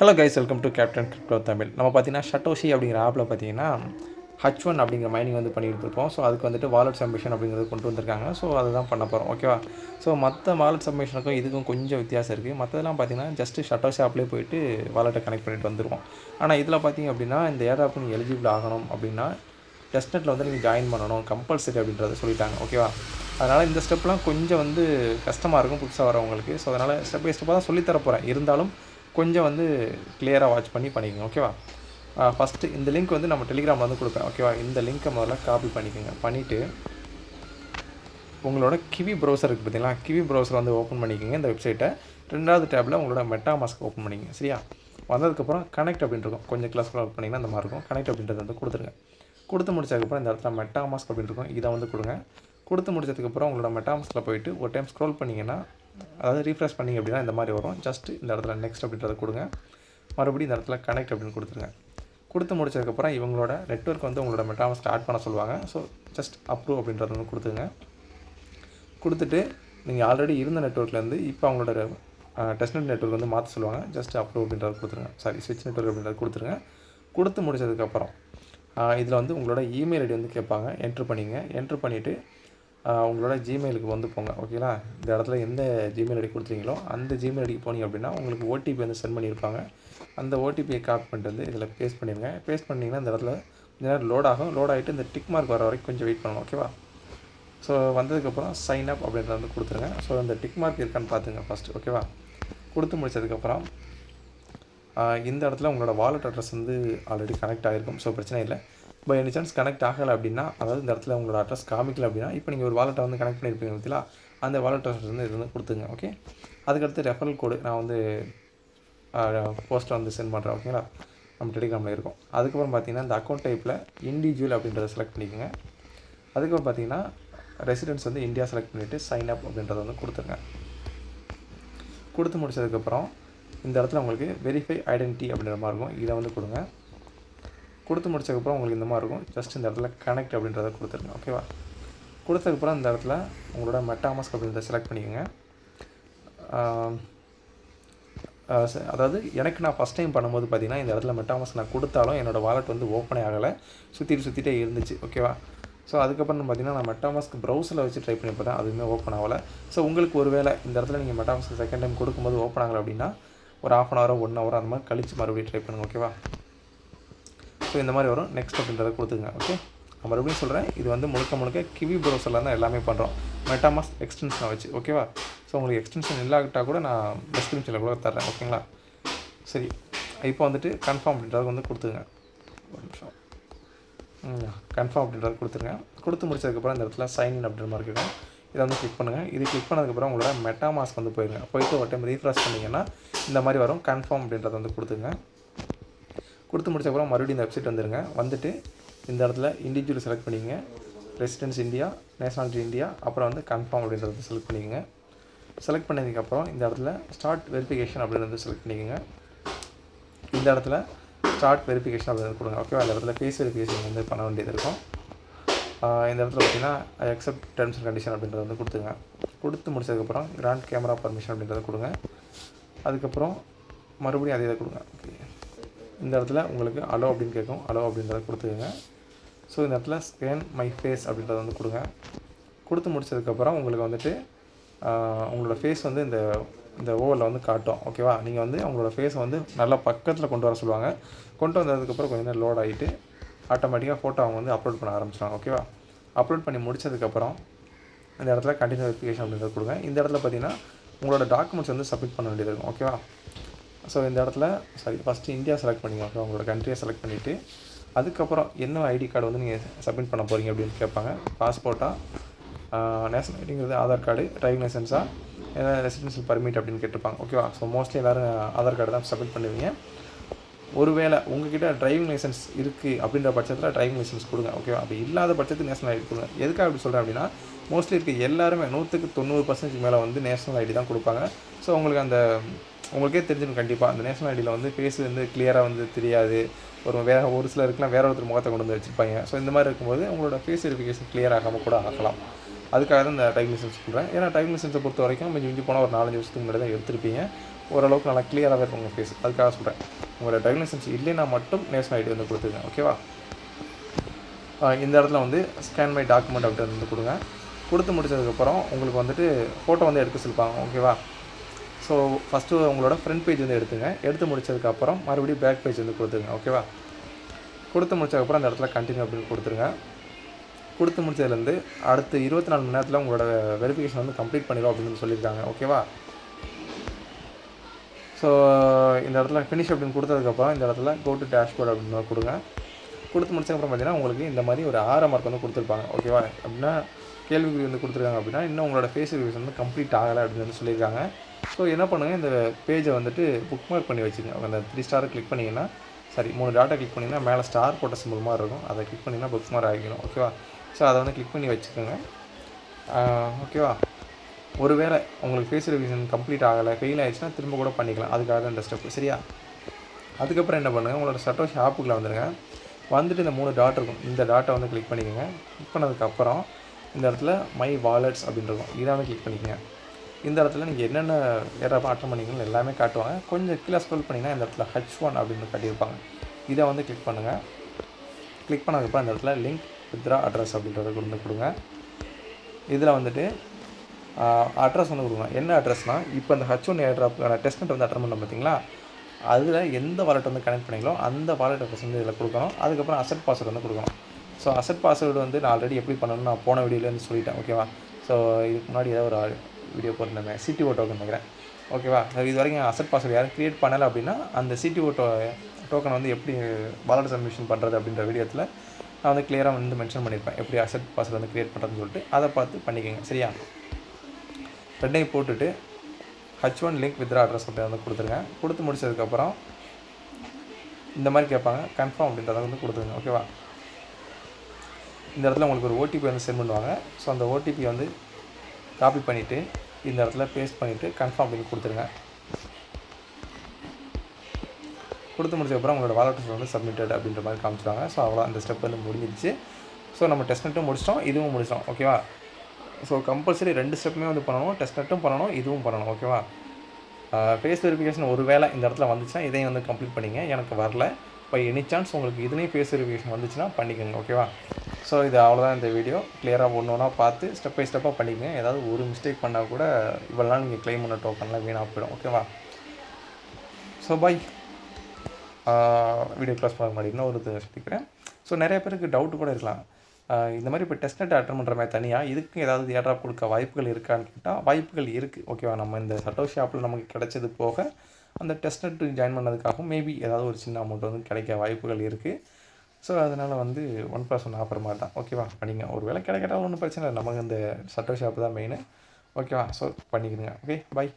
Hello guys, welcome to captain crypto Tamil. நம்ம பார்த்தீங்கன்னா ஷட்டோஷி அப்படிங்கிற ஆப்பில் பார்த்தீங்கன்னா H1 அப்படிங்கிற மைனிங் வந்து பண்ணிகிட்டு இருப்போம். ஸோ அதுக்கு வந்துட்டு வாலெட் சப்மிஷன் அப்படிங்கிறது கொண்டு வந்திருக்காங்க. ஸோ அதுதான் பண்ண போகிறோம், ஓகேவா. ஸோ மற்ற வாலெட் சப்மிஷனுக்கும் இதுக்கும் கொஞ்சம் வித்தியாசம் இருக்குது. மற்றதெல்லாம் பார்த்தீங்கன்னா ஜஸ்ட்டு ஷட்டோஷி ஆப்லேயே போயிட்டு வாலெட்டை கனெக்ட் பண்ணிட்டு வந்துடுவோம். ஆனால் இதில் பார்த்தீங்க அப்படின்னா இந்த ஏர் ஆப் நீங்கள் எலிஜிபிள் ஆகணும் அப்படின்னா டெஸ்ட்நெட்டில் வந்து நீங்கள் ஜாயின் பண்ணணும், கம்பல்சரி அப்படின்றத சொல்லிட்டாங்க, ஓகேவா. அதனால் இந்த ஸ்டெப்லாம் கொஞ்சம் வந்து கஷ்டமாக இருக்கும் புதுசாக வரவங்களுக்கு. ஸோ அதனால் ஸ்டெப் பை ஸ்டெப்பாக தான் சொல்லித்தர போகிறேன். இருந்தாலும் கொஞ்சம் வந்து கிளியராக வாட்ச் பண்ணி பண்ணிக்கோங்க, ஓகேவா. ஃபஸ்ட்டு இந்த லிங்க் வந்து நம்ம டெலிகிராமில் வந்து கொடுப்பேன், ஓகேவா. இந்த லிங்க்கை முதல்ல காப்பி பண்ணிக்கோங்க. பண்ணிவிட்டு உங்களோட கிவி ப்ரௌசர் இருக்குது பார்த்தீங்களா, கிவி ப்ரௌசர் வந்து ஓப்பன் பண்ணிக்கோங்க. இந்த வெப்சைட்டை ரெண்டாவது டேப்பில் உங்களோட மெட்டாமாஸ்க் ஓப்பன் பண்ணிக்கோங்க, சரியா. வந்ததுக்கப்புறம் கனெக்ட் அப்படின்னு இருக்கும், கொஞ்சம் கிளாஸ் ஓப்பன் பண்ணிங்கன்னா அந்த மாதிரி இருக்கும். கனெக்ட் அப்படின்றத வந்து கொடுத்துருங்க. கொடுத்து முடிச்சதுக்கப்புறம் இந்த இடத்துல மெட்டாமாஸ்க் அப்படின்னு இருக்கும், இதை வந்து கொடுங்க. கொடுத்து முடிச்சதுக்கப்புறம் உங்களோட மெட்டாமாஸ்கில் போயிட்டு ஒரு டைம் ஸ்க்ரோல் பண்ணிங்கன்னா, அதாவது ரீஃப்ரெஷ் பண்ணிங்க அப்படின்னா இந்த மாதிரி வரும். ஜஸ்ட்டு இந்த இடத்துல நெக்ஸ்ட் அப்படின்றத கொடுங்க. மறுபடியும் இந்த இடத்துல கனெக்ட் அப்படின்னு கொடுத்துருங்க. கொடுத்து முடிச்சதுக்கப்புறம் இவங்களோட நெட்வொர்க் வந்து உங்களோட மெட்டாமாஸ்க் ஆட் பண்ண சொல்லுவாங்க. ஸோ ஜஸ்ட் அப்ரூவ் அப்படின்றத வந்து கொடுத்துங்க. கொடுத்துட்டு நீங்கள் ஆல்ரெடி இருந்த நெட்வொர்க்லேருந்து இப்போ அவங்களோட டெஸ்ட்நெட் நெட்வொர்க் வந்து மாற்ற சொல்லுவாங்க. ஜஸ்ட் அப்ரூவ் அப்படின்றத கொடுத்துருங்க. ஸ்விட்ச் நெட்வொர்க் அப்படின்றத கொடுத்துருங்க. கொடுத்து முடிச்சதுக்கப்புறம் இதில் வந்து உங்களோட இமெயில் ஐடி வந்து கேட்பாங்க, என்ட்ரு பண்ணிங்க. என்ட்ரு பண்ணிவிட்டு உங்களோட ஜிமெயிலுக்கு வந்து போங்க, ஓகேங்களா. இந்த இடத்துல எந்த ஜிமெயில் ஐடி கொடுத்துருங்களோ அந்த ஜிமெயில் ஐடிக்கு போனீங்க அப்படின்னா உங்களுக்கு ஓடிபி வந்து சென்ட் பண்ணியிருப்பாங்க. அந்த ஓடிபியை காப்பி பண்ணிட்டு வந்து இதில் பேஸ்ட் பண்ணிடுங்க. பேஸ்ட் பண்ணிங்கன்னா இந்த இடத்துல கொஞ்ச நேரம் லோட் ஆகும். லோட் ஆகிட்டு இந்த டிக் மார்க் வர வரைக்கும் கொஞ்சம் வெயிட் பண்ணணும், ஓகேவா. ஸோ வந்ததுக்கப்புறம் சைன் அப் அப்படின்றத வந்து கொடுத்துருங்க. ஸோ அந்த டிக் மார்க் இருக்கான்னு பார்த்துங்க ஃபஸ்ட்டு, ஓகேவா. கொடுத்து முடிச்சதுக்கப்புறம் இந்த இடத்துல உங்களோட வாலெட் அட்ரஸ் வந்து ஆல்ரெடி கனெக்ட் ஆகிருக்கும். ஸோ பிரச்சனை இல்லை. பை எனி சான்ஸ் கனெக்ட் ஆகலை அப்படின்னா, அதாவது இந்த இடத்துல உங்களோட அட்ரஸ் காமிக்கல அப்படின்னா, இப்போ நீங்கள் ஒரு வாலெட்டை வந்து கனெக்ட் பண்ணியிருப்பீங்க பார்த்தீங்களா, அந்த வாலெட் அட்ரஸ் வந்து இது வந்து கொடுத்துங்க, ஓகே. அதுக்கடுத்து ரெஃபரல் கோடு நான் வந்து போஸ்ட்டை வந்து சென்ட் பண்ணுறேன், ஓகேங்களா. நம்ம டெலிகிராமில் இருக்கும். அதுக்கப்புறம் பார்த்தீங்கன்னா இந்த அக்கௌண்ட் டைப்பில் இண்டிவிஜுவல் அப்படின்றத செலக்ட் பண்ணிக்கோங்க. அதுக்கப்புறம் பார்த்தீங்கன்னா ரெசிடென்ஸ் வந்து இந்தியா செலக்ட் பண்ணிவிட்டு சைன் அப் அப்படின்றத வந்து கொடுத்துருங்க. கொடுத்து முடிச்சதுக்கப்புறம் இந்த இடத்துல உங்களுக்கு வெரிஃபை ஐடென்டிட்டி அப்படின்ற மாதிரி இருக்கும், இதை வந்து கொடுங்க. கொடுத்து முடிச்சதுக்கப்புறம் உங்களுக்கு இந்த மாதிரி இருக்கும். ஜஸ்ட் இந்த இடத்துல கனெக்ட் அப்படின்றத கொடுத்துருங்க, ஓகேவா. கொடுத்ததுக்கப்புறம் இந்த இடத்துல உங்களோட மெட்டாமாஸ்க் அப்படின்றத செலக்ட் பண்ணிக்கோங்க. அதாவது எனக்கு நான் ஃபஸ்ட் டைம் பண்ணும்போது பார்த்தீங்கன்னா இந்த இடத்துல மெட்டாமாஸ்க் நான் கொடுத்தாலும் என்னோடய வாலெட் வந்து ஓப்பனே ஆகலை, சுற்றிட்டே இருந்துச்சு, ஓகேவா. ஸோ அதுக்கப்புறம் பார்த்தீங்கன்னா நான் மெட்டாமாஸ்க் ப்ரௌசரில் வச்சு ட்ரை பண்ணி பார்த்தேன், அதுவுமே ஓப்பன் ஆகலை. ஸோ உங்களுக்கு ஒரு வேளை இந்த இடத்துல நீங்கள் மெட்டாமாஸ்க் செகண்ட் டைம் கொடுக்கும்போது ஓப்பன் ஆகலை அப்படின்னா ஒரு 1/2 hour 1 hour அந்த மாதிரி கழித்து மறுபடியும் ட்ரை பண்ணுங்கள், ஓகேவா. ஸோ இந்த மாதிரி வரும். நெக்ஸ்ட் அப்படின்றத கொடுத்துங்க, ஓகே. நான் மறுபடியும் சொல்கிறேன், இது வந்து முழுக்க கிவி ப்ரௌசரில் தான் எல்லாமே பண்ணுறோம், மெட்டாமாஸ்க் எக்ஸ்டென்ஷனை வச்சு, ஓகேவா. ஸோ உங்களுக்கு எக்ஸ்டென்ஷன் இல்லாவிட்டால் கூட நான் டிஸ்கிரிப்ஷனில் கூட தர்றேன், ஓகேங்களா. சரி, இப்போ வந்துட்டு கன்ஃபார்ம் அப்படின்றத வந்து கொடுத்துங்க. ஒரு நிமிஷம், கன்ஃபார்ம் அப்படின்றத கொடுத்துருங்க. கொடுத்து முடிச்சதுக்கப்புறம் இந்த இடத்துல சைன்இன் அப்படின்ற மாதிரி இருக்கும், இதை வந்து கிளிக் பண்ணுங்கள். இது கிளிக் பண்ணதுக்கப்புறம் உங்களோட மெட்டாமாஸ்க் வந்து போயிருங்க. போயிட்டு ஒரு டைம் ரீஃப்ரெஷ் பண்ணிங்கன்னா இந்த மாதிரி வரும். கன்ஃபார்ம் அப்படின்றத வந்து கொடுத்துங்க. கொடுத்து முடிச்சக்கப்புறம் மறுபடியும் இந்த வெப்சைட் வந்துடுங்க. வந்துட்டு இந்த இடத்துல இண்டிவிஜுவல் செலக்ட் பண்ணிக்கங்க. ரெசிடென்ஸ் இந்தியா, நேஷனாலிட்டி இந்தியா, அப்புறம் வந்து கன்ஃபார்ம் அப்படின்றத செலக்ட் பண்ணிக்கோங்க. செலக்ட் பண்ணதுக்கப்புறம் இந்த இடத்துல ஸ்டார்ட் வெரிஃபிகேஷன் அப்படின்றத செலக்ட் பண்ணிக்கோங்க. இந்த இடத்துல ஸ்டார்ட் வெரிஃபிகேஷன் அப்படின்றது கொடுங்க, ஓகேவா. இந்த இடத்துல ஃபேஸ் வெரிஃபிகேஷன் வந்து பண்ண வேண்டியது இருக்கும். இந்த இடத்துல பார்த்தீங்கன்னா அக்செப்ட் டெர்ம்ஸ் அண்ட் கண்டிஷன் அப்படின்றத வந்து கொடுத்துங்க. கொடுத்து முடிச்சதுக்கப்புறம் கிராண்ட் கேமரா பர்மிஷன் அப்படின்றத கொடுங்க. அதுக்கப்புறம் மறுபடியும் அதே இதை கொடுங்க, ஓகே. இந்த இடத்துல உங்களுக்கு அலோ அப்படின்னு கேட்கும், அலோ அப்படின்றத கொடுத்துக்கோங்க. ஸோ இந்த இடத்துல ஸ்கேன் மை ஃபேஸ் அப்படின்றத வந்து கொடுங்க. கொடுத்து முடிச்சதுக்கப்புறம் உங்களுக்கு வந்துட்டு உங்களோட ஃபேஸ் வந்து இந்த ஓவரில் வந்து காட்டும், ஓகேவா. நீங்கள் வந்து உங்களோட ஃபேஸை வந்து நல்லா பக்கத்தில் கொண்டு வர சொல்லுவாங்க. கொண்டு வந்ததுக்கப்புறம் கொஞ்சம் நேரம் லோட் ஆகிட்டு ஆட்டோமேட்டிக்காக ஃபோட்டோ அவங்க வந்து அப்லோட் பண்ண ஆரம்பிச்சிடுவாங்க, ஓகேவா. அப்லோட் பண்ணி முடிச்சதுக்கப்புறம் இந்த இடத்துல கண்டினியூ வெரிஃபிகேஷன் அப்படின்றத கொடுங்க. இந்த இடத்துல பார்த்தீங்கன்னா உங்களோட டாக்குமெண்ட்ஸ் வந்து சப்மிட் பண்ண வேண்டியது இருக்கும், ஓகேவா. ஸோ இந்த இடத்துல ஃபஸ்ட்டு இந்தியா செலக்ட் பண்ணிக்கோங்க, ஓகே. உங்களோட கண்ட்ரியை செலக்ட் பண்ணிவிட்டு அதுக்கப்புறம் என்ன ஐடி கார்டு வந்து நீங்கள் சப்மிட் பண்ண போகிறீங்க அப்படின்னு கேட்பாங்க. பாஸ்போர்ட்டா, நேஷனல் ஐடிங்கிறது ஆதார் கார்டு, டிரைவிங் லைசன்ஸா, ரெசிடென்ஷியல் பர்மிட் அப்படின்னு கேட்டிருப்பாங்க, ஓகேவா. ஸோ மோஸ்ட்லி எல்லோரும் ஆதார் கார்டு தான் சப்மிட் பண்ணுவீங்க. ஒருவேளை உங்ககிட்ட டிரைவிங் லைசன்ஸ் இருக்குது அப்படின்ற பட்சத்தில் டிரைவிங் லைசன்ஸ் கொடுங்க, ஓகேவா. அப்படி இல்லாத பட்சத்துக்கு நேஷனல் ஐடி கொடுங்க. எதுக்காக அப்படி சொல்கிறேன் அப்படின்னா மோஸ்ட்லி இருக்க எல்லாருமே 190% மேலே வந்து நேஷனல் ஐடி தான் கொடுப்பாங்க. ஸோ உங்களுக்கே தெரிஞ்சிடும் கண்டிப்பாக அந்த நேஷனல் ஐடியில் வந்து ஃபேஸ் வந்து கிளியராக வந்து தெரியாது. ஒரு சிலருக்குலாம் வேறு ஒருத்தர் முகத்தை கொண்டு வந்து வச்சுருப்பாங்க. ஸோ இந்த மாதிரி இருக்கும்போது உங்களோட ஃபேஸ் வெரிஃபிகேஷன் கிளியர் ஆகாமல் கூட ஆகலாம். அதுக்காக தான் இந்த டிரைவிங் லைசன்ஸ் சொல்கிறேன். ஏன்னா டிரைவிங் லைசன்ஸை பொறுத்த வரைக்கும் மிஞ்சி போனால் ஒரு 4-5 வருஷத்துக்கு முன்னாடி தான் எடுத்திருப்பீங்க. ஓரளவுக்கு நல்லா கிளியராகவே இருக்கும் உங்கள் ஃபேஸ். அதுக்காக சொல்கிறேன். உங்களோட டிரைவிங் லைசன்ஸ் இல்லைன்னா மட்டும் நேஷனல் ஐடி வந்து கொடுத்துருங்க. ஓகேவா? இந்த இடத்துல வந்து ஸ்கேன் மை டாக்குமெண்ட் அப்படின்ட்டு வந்து கொடுங்க. கொடுத்து முடிச்சதுக்கப்புறம் உங்களுக்கு வந்துட்டு ஃபோட்டோ வந்து எடுக்க சொல்லிப்பாங்க. ஓகேவா? ஸோ ஃபஸ்ட்டு உங்களோட ஃப்ரண்ட் பேஜ் வந்து எடுத்துங்க. எடுத்து முடிச்சதுக்கப்புறம் மறுபடியும் பேக் பேஜ் வந்து கொடுத்துருங்க. ஓகேவா? கொடுத்து முடிச்சதுக்கப்புறம் அந்த இடத்துல கண்டினியூ அப்படின்னு கொடுத்துருங்க. கொடுத்து முடிச்சதுலேருந்து அடுத்து 24 மணி நேரத்தில் உங்களோட வெரிஃபிகேஷன் வந்து கம்ப்ளீட் பண்ணிடும் அப்படின்னு சொல்லியிருக்காங்க. ஓகேவா? ஸோ இந்த இடத்துல ஃபினிஷ் அப்படின்னு கொடுத்ததுக்கப்புறம் இந்த இடத்துல கோ டு டேஷ்போர்ட் அப்படின்னு கொடுங்க. கொடுத்து முடிச்சதுக்கப்புறம் பார்த்தீங்கன்னா உங்களுக்கு இந்த மாதிரி ஒரு 6 மார்க் வந்து கொடுத்துருப்பாங்க. ஓகேவா? அப்படின்னா கேள்விக்குறி வந்து கொடுத்துருக்காங்க அப்படின்னா இன்னும் உங்களோட ஃபேஸ் ரிவ்யூஸ் வந்து கம்ப்ளீட் ஆகலை அப்படின்னு வந்து சொல்லியிருக்காங்க. ஸோ என்ன பண்ணுங்கள், இந்த பேஜை வந்துட்டு புக் மார்க் பண்ணி வச்சுக்கோங்க. அந்த 3 ஸ்டாரை கிளிக் பண்ணிங்கன்னா 3 டாட்டை கிளிக் பண்ணிங்கன்னா மேலே ஸ்டார் போட்ட சிம்பிள் மாதிரி இருக்கும். அதை கிளிக் பண்ணிங்கன்னா புக் மார்க் ஆகிக்கணும். ஓகேவா? ஸோ அதை வந்து கிளிக் பண்ணி வச்சுக்கோங்க. ஓகேவா? ஒருவேளை உங்களுக்கு ஃபேஸ் ரிவிஷன் கம்ப்ளீட் ஆகலை, ஃபெயில் ஆகிடுச்சுன்னா திரும்ப கூட பண்ணிக்கலாம். அதுக்காக தான் இந்த ஸ்டெப்பு. சரியா? அதுக்கப்புறம் என்ன பண்ணுங்கள், உங்களோட சட்டோஷி ஆப்புக்குள்ளே வந்துடுங்க. வந்துட்டு இந்த 3 டாட் இருக்கும். இந்த டாட்டை வந்து கிளிக் பண்ணிக்கோங்க. கிளிக் பண்ணதுக்கப்புறம் இந்த இடத்துல மை வாலெட்ஸ் அப்படின்னு இருக்கும். இதை வந்து கிளிக் பண்ணிக்கோங்க. இந்த இடத்துல நீங்கள் என்னென்ன ஏறப்போ அட்டன் பண்ணிக்கணும் எல்லாமே காட்டுவாங்க. கொஞ்சம் கீழே ஸ்க்ரோல் பண்ணிங்கன்னா இந்த இடத்துல H1 அப்படின்னு காட்டியிருப்பாங்க. இதை வந்து கிளிக் பண்ணுங்கள். கிளிக் பண்ணதுக்கப்புறம் இந்த இடத்துல லிங்க் வித்ரா அட்ரஸ் அப்படின்றத கொடுங்க. இதில் வந்துட்டு அட்ரஸ் வந்து கொடுங்க. என்ன அட்ரஸ்னால் இப்போ இந்த H1 ஏர்ட்ராப்புக்கான டெஸ்ட் வந்து அட்டன் பண்ணோம் பார்த்தீங்களா, அதில் எந்த வாலெட் வந்து கனெக்ட் பண்ணிங்களோ அந்த வாலெட் அட்ரஸ் வந்து இதில் கொடுக்கணும். அதுக்கப்புறம் அசெட் பாஸ்வேர்டு வந்து கொடுக்கணும். ஸோ அசெட் பாஸ்வேர்டு வந்து நான் ஆல்ரெடி எப்படி பண்ணணும்னு நான் போன வீடியோலேருந்து சொல்லிட்டேன். ஓகேவா? ஸோ இதுக்கு முன்னாடி ஏதாவது ஒரு வீடியோ போட்டிருந்தேன், சிடிஓ டோக்கன் நினைக்கிறேன். ஓகேவா? இது வரைக்கும் அசெட் பாஸ்வேர்டு யாரும் க்ரியேட் பண்ணலை அப்படின்னா அந்த சிடிஓ டோக்கன் வந்து எப்படி வாலெட் சப்மிஷன் பண்ணுறது அப்படின்ற வீடியோத்தில் நான் வந்து கிளியராக வந்து மென்ஷன் பண்ணியிருப்பேன். எப்படி அசெட் பாஸ்வேர்டு வந்து க்ரியேட் பண்ணுறதுன்னு சொல்லிட்டு அதை பார்த்து பண்ணிக்கோங்க. சரியா? ரெண்டையும் போட்டுட்டு H1 லிங்க் வித்ரா அட்ரஸ் அப்படி வந்து கொடுத்துருங்க. கொடுத்து முடிச்சதுக்கப்புறம் இந்த மாதிரி கேட்பாங்க, கன்ஃபார்ம் அப்படின்றத வந்து கொடுத்துருங்க. ஓகேவா? இந்த இடத்துல உங்களுக்கு ஒரு ஓடிபி வந்து சென்ட் பண்ணுவாங்க. ஸோ அந்த ஓடிபி வந்து காப்பி பண்ணிவிட்டு இந்த இடத்துல பேஸ்ட் பண்ணிவிட்டு கன்ஃபார்ம் அப்படின்னு கொடுத்துருங்க. கொடுத்து முடிச்சதுக்கப்புறம் உங்களோட வாலெட் வந்து சப்மிட்டட் அப்படின்ற மாதிரி காமிச்சிடுவாங்க. ஸோ அவ்வளோ அந்த ஸ்டெப் வந்து முடிஞ்சிடுச்சு. ஸோ நம்ம டெஸ்ட் நெட்டும் முடிச்சிட்டோம், இதுவும் முடிச்சிட்டோம். ஓகேவா? ஸோ கம்பல்சரி 2 ஸ்டெப்புமே வந்து பண்ணணும். டெஸ்ட் நெட்டும் பண்ணணும், இதுவும் பண்ணணும். ஓகேவா? ஃபேஸ் வெரிஃபிகேஷன் ஒரு வேளை இந்த இடத்துல வந்துச்சுன்னா இதையும் வந்து கம்ப்ளீட் பண்ணிங்க. எனக்கு வரல, பை எனி சான்ஸ் உங்களுக்கு இதுலேயும் ஃபேஸ் வெரிஃபிகேஷன் வந்துச்சுன்னா பண்ணிக்கோங்க. ஓகேவா? ஸோ இது அவ்வளோதான் இந்த வீடியோ. கிளியராக ஒன்று ஒன்றா பார்த்து ஸ்டெப் பை ஸ்டெப்பாக பண்ணிக்கங்க. ஏதாவது ஒரு மிஸ்டேக் பண்ணால் கூட இவ்வளோ நாள் நீங்கள் க்ளைம் பண்ண டோக்கன்லாம் வீணாக போயிடும். ஓகேவா? So bye. வீடியோ க்ளாஸ் பண்ண மாதிரி இன்னும் ஒரு சொல்லிக்கிறேன். ஸோ நிறைய பேருக்கு டவுட்டு கூட இருக்கலாம், இந்த மாதிரி இப்போ டெஸ்ட் நெட் அட்டன் பண்ணுற மாதிரி தனியாக இதுக்கு ஏதாவது ஏர்ட்ராப் கொடுக்க வாய்ப்புகள் இருக்கான்னு கேட்டால் வாய்ப்புகள் இருக்குது. ஓகேவா? நம்ம இந்த சட்டோஷி ஆப்பில் நமக்கு கிடைச்சது போக அந்த டெஸ்ட் நெட் ஜாயின் பண்ணதுக்காகவும் மேபி ஏதாவது ஒரு சின்ன அமௌண்ட் வந்து கிடைக்க வாய்ப்புகள் இருக்குது. ஸோ அதனால் வந்து 1+1 ஆஃபர் மாதிரி தான். ஓகேவா? பண்ணிங்க. ஒரு வேளை கிடைக்கட்டாலும் ஒன்றும் பிரச்சனை இல்லை, நமக்கு இந்த சட்டோஷி ஆப் தான் மெயின். ஓகேவா? ஸோ பண்ணிக்கிறங்க. ஓகே, பாய்.